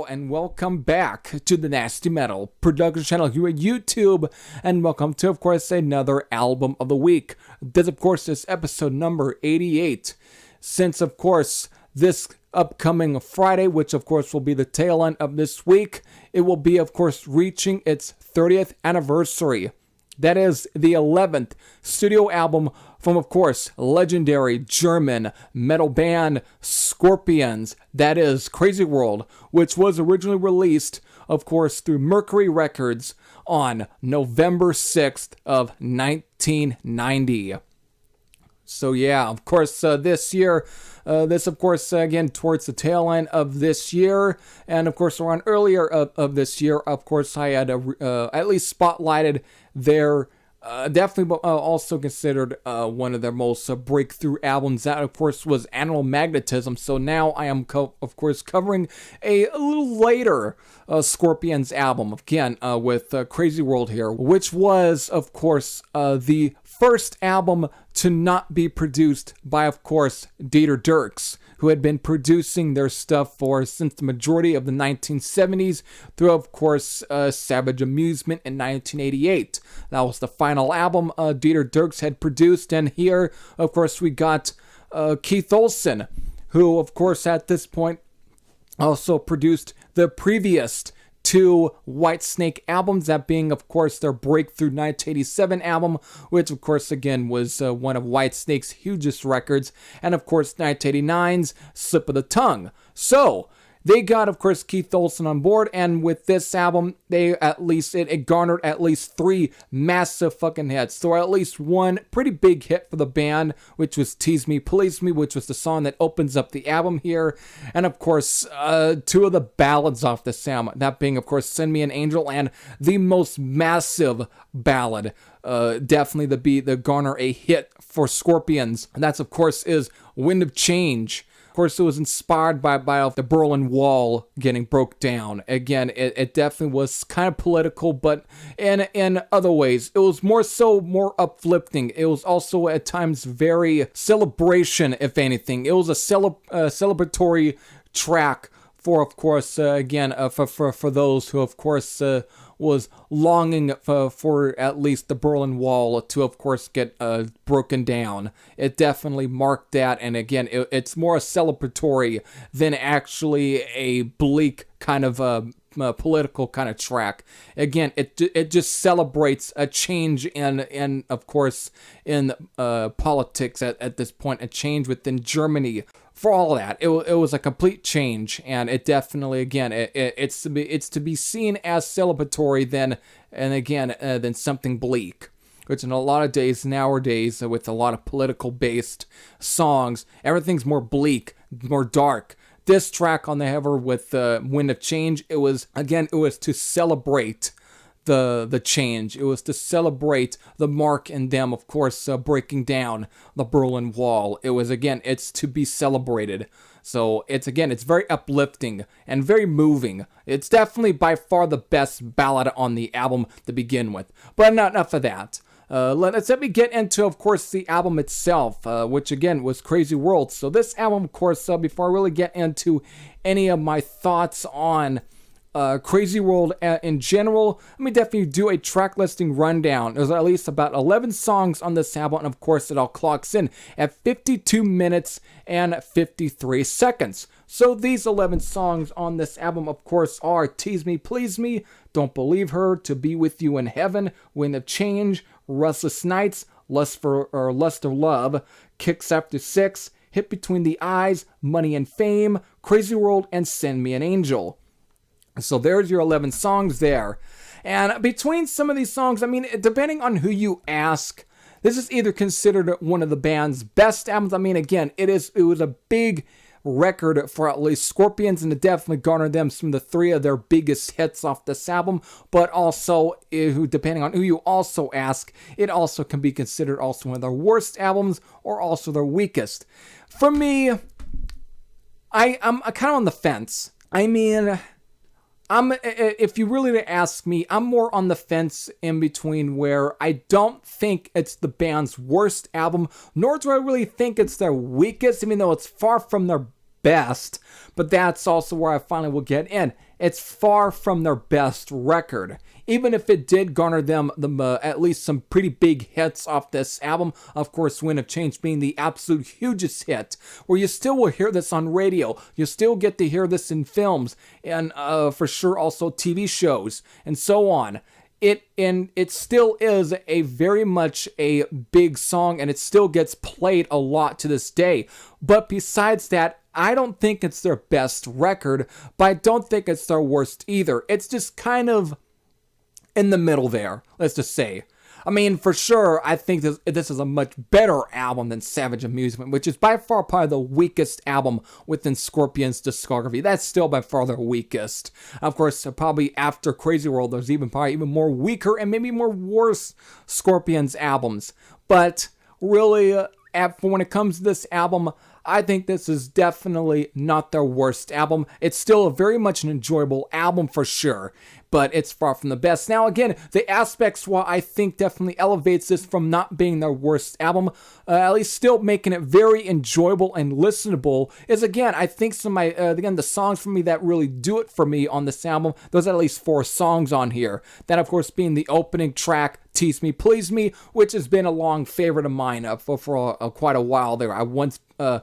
And welcome back to the Nasty Metal Production channel here at YouTube, and welcome to, of course, another album of the week. This, of course, is episode number 88. Since, of course, this upcoming Friday, which, of course, will be the tail end of this week, it will be, of course, reaching its 30th anniversary. That is the 11th studio album from, of course, legendary German metal band Scorpions. That is Crazy World, which was originally released, of course, through Mercury Records on November 6th of 1990. So yeah, of course, this year, again, towards the tail end of this year, and of course, around earlier of this year, of course, I had at least spotlighted their, definitely also considered one of their most breakthrough albums. That, of course, was Animal Magnetism. So now I am, of course, covering a little later Scorpions album, again, with Crazy World here, which was, of course, the first album to not be produced by, of course, Dieter Dierks, who had been producing their stuff since the majority of the 1970s through, of course, Savage Amusement in 1988. That was the final album Dieter Dierks had produced, and here, of course, we got Keith Olsen, who, of course, at this point also produced the previous two Whitesnake albums, that being, of course, their breakthrough 1987 album, which, of course, again, was one of Whitesnake's hugest records, and, of course, 1989's Slip of the Tongue. So, they got, of course, Keith Olsen on board, and with this album, it garnered at least 3 massive fucking hits. So at least one pretty big hit for the band, which was Tease Me, Please Me, which was the song that opens up the album here. And of course, 2 of the ballads off this album, that being, of course, Send Me an Angel, and the most massive ballad, definitely the garner a hit for Scorpions. And that's, of course, is Wind of Change. Of course, it was inspired by the Berlin Wall getting broke down. Again, it definitely was kind of political, but in other ways, it was more uplifting. It was also at times very celebration, if anything. It was a celebratory track for, of course, again, for those who, of course, was longing for at least the Berlin Wall to, of course, get broken down. It definitely marked that, and again, it's more a celebratory than actually a bleak kind of political kind of track. Again, it just celebrates a change in of course, in politics at this point, a change within Germany. For all that, it was a complete change, and it definitely, again, it's to be seen as celebratory than something bleak. Which in a lot of days nowadays, with a lot of political based songs, everything's more bleak, more dark. This track on the cover with Wind of Change, it was to celebrate the change. It was to celebrate the mark in them, of course, breaking down the Berlin Wall. It was, again, it's to be celebrated. So it's very uplifting and very moving. It's definitely by far the best ballad on the album to begin with. But not enough of that. Let me get into, of course, the album itself, which again was Crazy World. So this album, of course, before I really get into any of my thoughts on Crazy World in general, let me definitely do a track listing rundown. There's at least about 11 songs on this album, and of course it all clocks in at 52 minutes and 53 seconds. So these 11 songs on this album, of course, are Tease Me, Please Me, Don't Believe Her, To Be With You in Heaven, Wind of Change, Restless Nights, Lust of Love, Kicks After 6, Hit Between the Eyes, Money and Fame, Crazy World, and Send Me an Angel. So there's your 11 songs there. And between some of these songs, I mean, depending on who you ask, this is either considered one of the band's best albums. I mean, again, it was a big record for at least Scorpions, and it definitely garnered them some of the three of their biggest hits off this album. But also, depending on who you also ask, it also can be considered also one of their worst albums or also their weakest. For me, I'm kind of on the fence. I mean, if you really ask me, I'm more on the fence in between, where I don't think it's the band's worst album, nor do I really think it's their weakest, even though it's far from their best. But that's also where I finally will get in. It's far from their best record. Even if it did garner them at least some pretty big hits off this album, of course, Wind of Change being the absolute hugest hit, where you still will hear this on radio, you still get to hear this in films, and for sure also TV shows, and so on. It still is a very much a big song, and it still gets played a lot to this day. But besides that, I don't think it's their best record, but I don't think it's their worst either. It's just kind of in the middle there, let's just say. I mean, for sure, I think this is a much better album than Savage Amusement, which is by far probably the weakest album within Scorpions' discography. That's still by far their weakest. Of course, probably after Crazy World, there's probably even more weaker and maybe more worse Scorpions albums. But really, when it comes to this album, I think this is definitely not their worst album. It's still very much an enjoyable album for sure, but it's far from the best. Now again, the aspects why I think definitely elevates this from not being their worst album, at least still making it very enjoyable and listenable, is again, I think some of my, the songs for me that really do it for me on this album, there's at least 4 songs on here. That of course being the opening track, Tease Me, Please Me, which has been a long favorite of mine for quite a while there. I once, for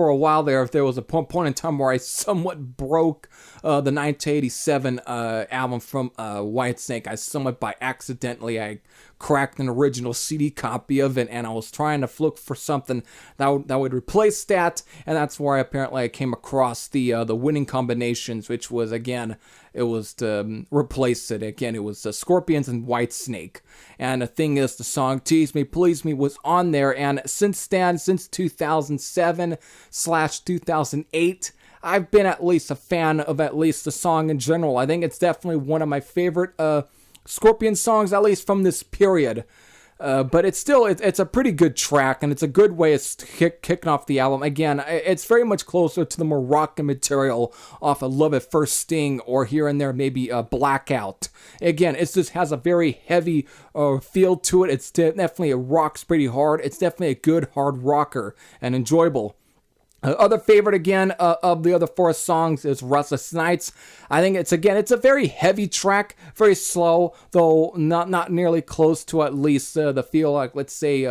a while there was a point in time where I somewhat broke the 1987 album from Whitesnake. I somewhat by accidentally, I cracked an original CD copy of it, and I was trying to look for something that would replace that, and that's where I came across the Winning Combinations, which was, again, it was to replace it. Again, it was Scorpions and Whitesnake. And the thing is, the song Tease Me, Please Me was on there, and since then, since 2007/2008, I've been at least a fan of at least the song in general. I think it's definitely one of my favorite Scorpion songs, at least from this period. But it's still, it's a pretty good track, and it's a good way of kicking off the album. Again, it's very much closer to the more rockin' material off of Love at First Sting, or here and there maybe Blackout. Again, it just has a very heavy feel to it. It's definitely, it rocks pretty hard. It's definitely a good hard rocker and enjoyable. Other favorite again of the other 4 songs is Restless Nights. I think it's a very heavy track, very slow, though not nearly close to at least the feel like, let's say,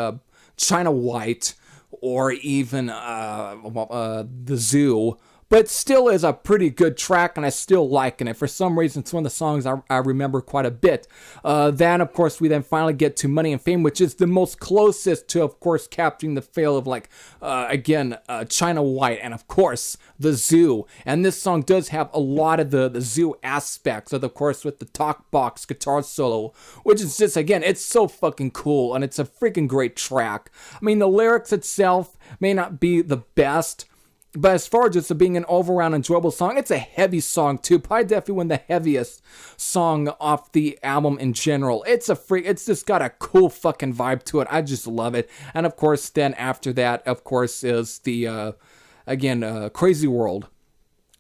China White or even The Zoo. But still is a pretty good track, and I still liking it. For some reason, it's one of the songs I remember quite a bit. Then, of course, we then finally get to Money and Fame, which is the most closest to, of course, capturing the feel of, like, China White, and, of course, The Zoo. And this song does have a lot of the Zoo aspects, of course, with the talk box guitar solo, which is just, again, it's so fucking cool, and it's a freaking great track. I mean, the lyrics itself may not be the best, but as far as just being an all-around enjoyable song, it's a heavy song too. Probably definitely one of the heaviest song off the album in general. It's just got a cool fucking vibe to it. I just love it. And of course, then after that, of course, is the, Crazy World,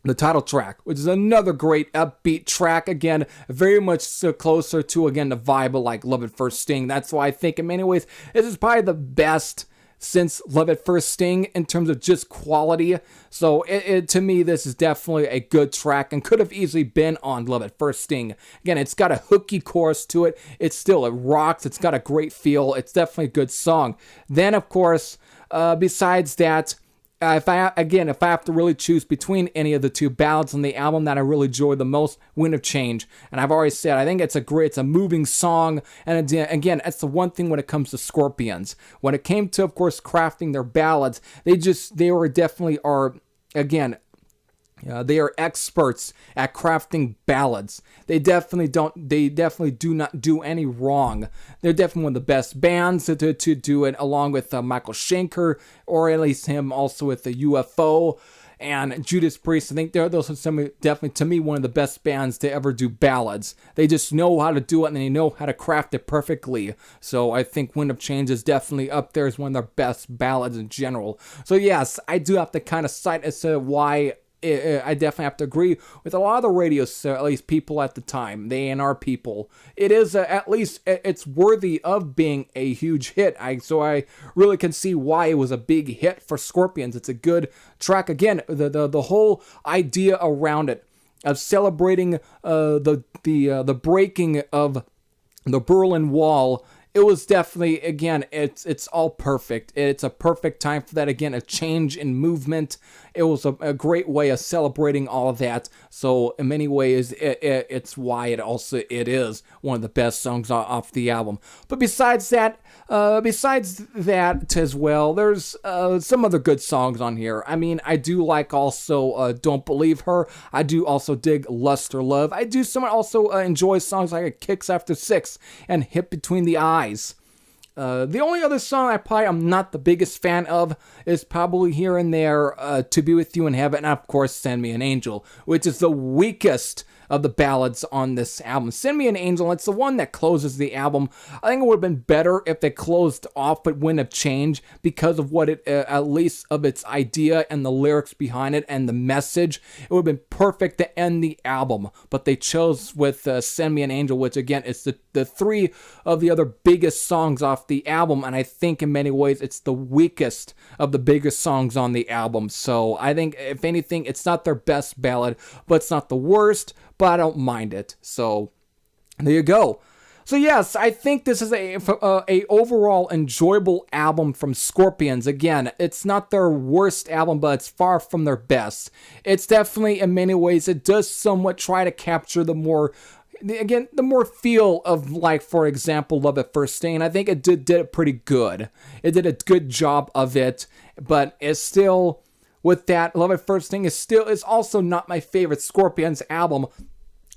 the title track, which is another great upbeat track. Again, very much closer to, again, the vibe of like Love at First Sting. That's why I think in many ways, this is probably the best since Love at First Sting in terms of just quality. So to me, this is definitely a good track and could have easily been on Love at First Sting. Again, it's got a hooky chorus to it. It rocks. It's got a great feel. It's definitely a good song. Then, of course, besides that, if I have to really choose between any of the 2 ballads on the album that I really enjoy the most, Wind of Change. And I've already said, I think it's a moving song. And again, that's the one thing when it comes to Scorpions. When it came to, of course, crafting their ballads, they They are experts at crafting ballads. They definitely do not do any wrong. They're definitely one of the best bands to do it, along with Michael Schenker, or at least him also with the UFO and Judas Priest. I think those are definitely, to me, one of the best bands to ever do ballads. They just know how to do it, and they know how to craft it perfectly. So I think Wind of Change is definitely up there as one of their best ballads in general. So yes, I do have to kind of cite as to why I definitely have to agree with a lot of the radio, at least people at the time, the A&R people. It is at least it's worthy of being a huge hit. So I really can see why it was a big hit for Scorpions. It's a good track. Again, the whole idea around it of celebrating the breaking of the Berlin Wall. It was definitely, again, it's all perfect. It's a perfect time for that. Again, a change in movement. It was a great way of celebrating all of that. So in many ways, it's why it is one of the best songs off the album. But besides that as well, there's some other good songs on here. I mean, I do like also Don't Believe Her. I do also dig Luster Love. I do also enjoy songs like Kicks After Six and Hit Between the Eyes. The only other song I'm not the biggest fan of is probably here and there To Be With You in Heaven, and of course Send Me an Angel, which is the weakest of the ballads on this album. Send Me an Angel, it's the one that closes the album. I think it would have been better if they closed off but Wind of Change, because of what it, at least of its idea and the lyrics behind it and the message. It would have been perfect to end the album, but they chose with Send Me an Angel, which again is the three of the other biggest songs off the album, and I think in many ways it's the weakest of the biggest songs on the album. So I think, if anything, it's not their best ballad, but it's not the worst, but I don't mind it. So there you go. So yes, I think this is a overall enjoyable album from Scorpions. Again, it's not their worst album, but it's far from their best. It's definitely, in many ways, it does somewhat try to capture the more feel of, like, for example, Love at First Sting. I think it did it pretty good. It did a good job of it, but it's still, with that, Love at First Sting is also not my favorite Scorpions album,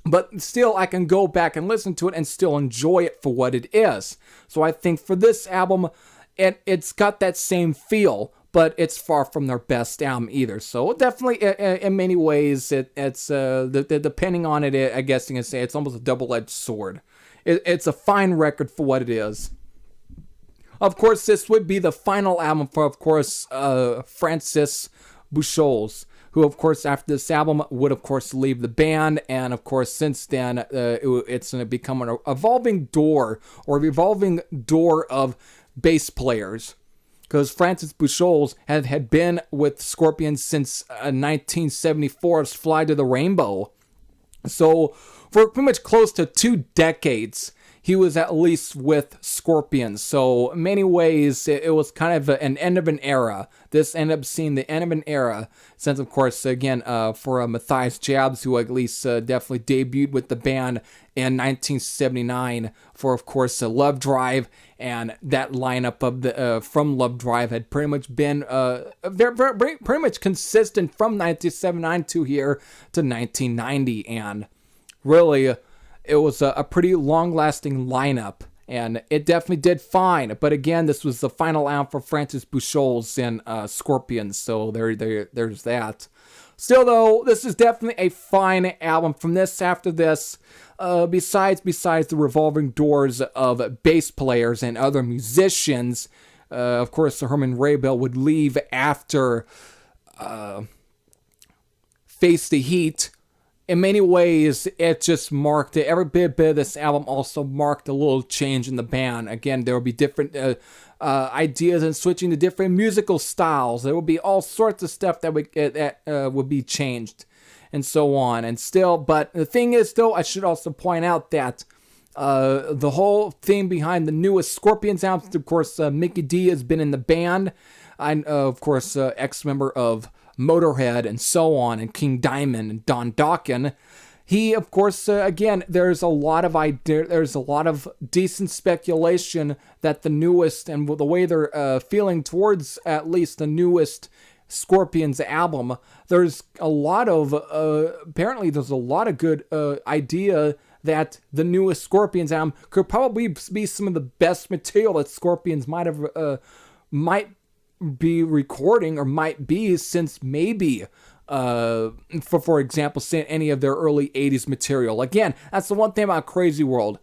but still I can go back and listen to it and still enjoy it for what it is. So I think for this album, it's got that same feel, but it's far from their best album either. So definitely, in many ways, it's depending on it, I guess you can say it's almost a double-edged sword. It's a fine record for what it is. Of course, this would be the final album for, of course, Francis Buchholz, who, of course, after this album would, of course, leave the band. And, of course, since then, it's going to become an evolving door of bass players. Because Francis Buchholz had been with Scorpions since 1974's Fly to the Rainbow. So, for pretty much close to 2 decades, he was at least with Scorpions. So, in many ways, it was kind of an end of an era. This ended up seeing the end of an era, since, of course, again, for Matthias Jabs, who at least definitely debuted with the band in 1979 for, of course, Love Drive, and that lineup of the from Love Drive had pretty much been pretty much consistent from 1979 to here to 1990, and really, it was a pretty long-lasting lineup, and it definitely did fine. But again, this was the final album for Francis Buchholz and Scorpions, so there's that. Still, though, this is definitely a fine album. From this, after this, besides the revolving doors of bass players and other musicians, of course, Herman Raybell would leave after Face the Heat. In many ways, it just marked it. Every bit of this album also marked a little change in the band. Again, there will be different ideas and switching to different musical styles. There will be all sorts of stuff that would be changed, and so on. And still, but the thing is, though, I should also point out that the whole thing behind the newest Scorpions album, of course, Mickey D has been in the band, and of course, ex-member of Motorhead and so on, and King Diamond and Don Dokken. He, of course, again, there's a lot of decent speculation that the newest, and the way they're feeling towards at least the newest Scorpions album, there's a lot of apparently there's a lot of good idea that the newest Scorpions album could probably be some of the best material that Scorpions might be recording, or might be, since maybe for example, any of their early 80s material. Again, that's the one thing about Crazy World.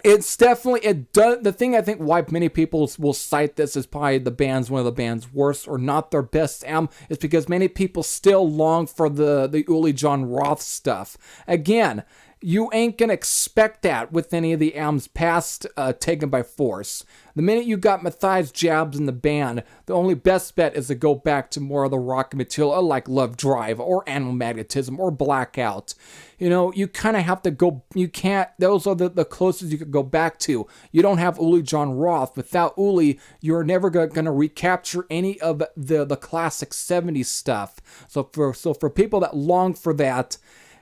It's definitely, the thing I think why many people will cite this as probably one of the band's worst or not their best album, is because many people still long for the Uli Jon Roth stuff. Again, you ain't gonna expect that with any of the albums past Taken by Force. The minute you got Matthias Jabs in the band, the only best bet is to go back to more of the rock material like Love Drive or Animal Magnetism or Blackout. You kind of have to go, you can't, those are the closest you could go back to. You don't have Uli Jon Roth. Without Uli, you're never going to recapture any of the classic 70s stuff. So for people that long for that,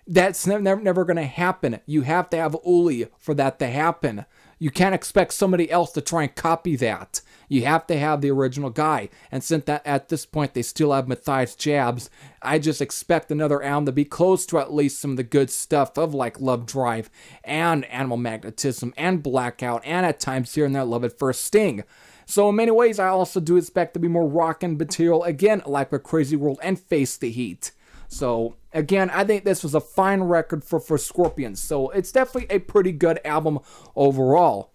that's never going to happen. You have to have Uli for that to happen. You can't expect somebody else to try and copy that. You have to have the original guy. And since that at this point they still have Matthias Jabs, I just expect another album to be close to at least some of the good stuff of like Love Drive and Animal Magnetism and Blackout, and at times here and there Love at First Sting. So in many ways I also do expect to be more rockin' material, again like with Crazy World and Face the Heat. So again, I think this was a fine record for Scorpions. So it's definitely a pretty good album overall.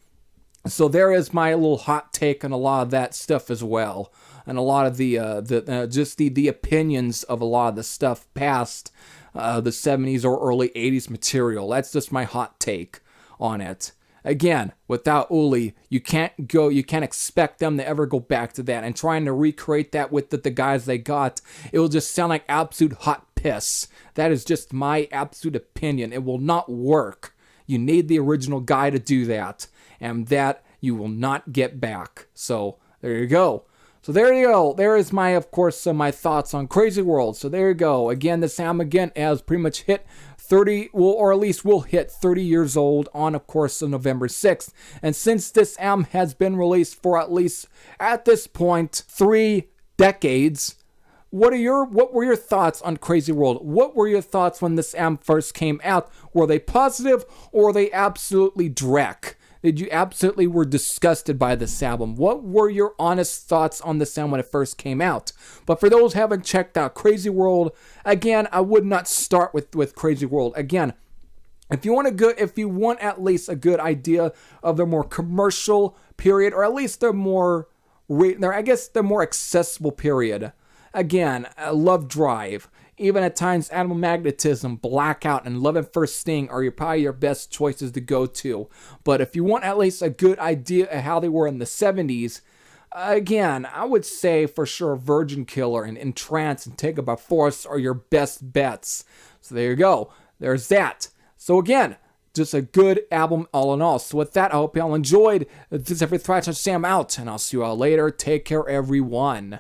So there is my little hot take on a lot of that stuff as well, and a lot of the opinions of a lot of the stuff past the 70s or early 80s material. That's just my hot take on it. Again, without Uli, you can't expect them to ever go back to that, and trying to recreate that with the guys they got, it will just sound like absolute hot piss. That is just my absolute opinion. It will not work. You need the original guy to do that, and that you will not get back. So there you go. So there you go. There is my, of course, my thoughts on Crazy World. So there you go. Again, this album again has pretty much hit 30, or at least will hit 30 years old on, of course, on November 6th. And since this album has been released for at least, at this point, 3 decades, what were your thoughts on Crazy World? What were your thoughts when this album first came out? Were they positive, or were they absolutely dreck? Did you absolutely were disgusted by this album? What were your honest thoughts on this album when it first came out? But for those who haven't checked out Crazy World, again, I would not start with Crazy World. Again, if you want at least a good idea of the more commercial period, or at least the more accessible period. Again, Love Drive, even at times Animal Magnetism, Blackout, and Love at First Sting are probably your best choices to go to. But if you want at least a good idea of how they were in the 70s, again, I would say for sure Virgin Killer and Entrance and Taken by Force are your best bets. So there you go. There's that. So again, just a good album all in all. So with that, I hope y'all enjoyed. This is every Thrash on Sam out, and I'll see you all later. Take care, everyone.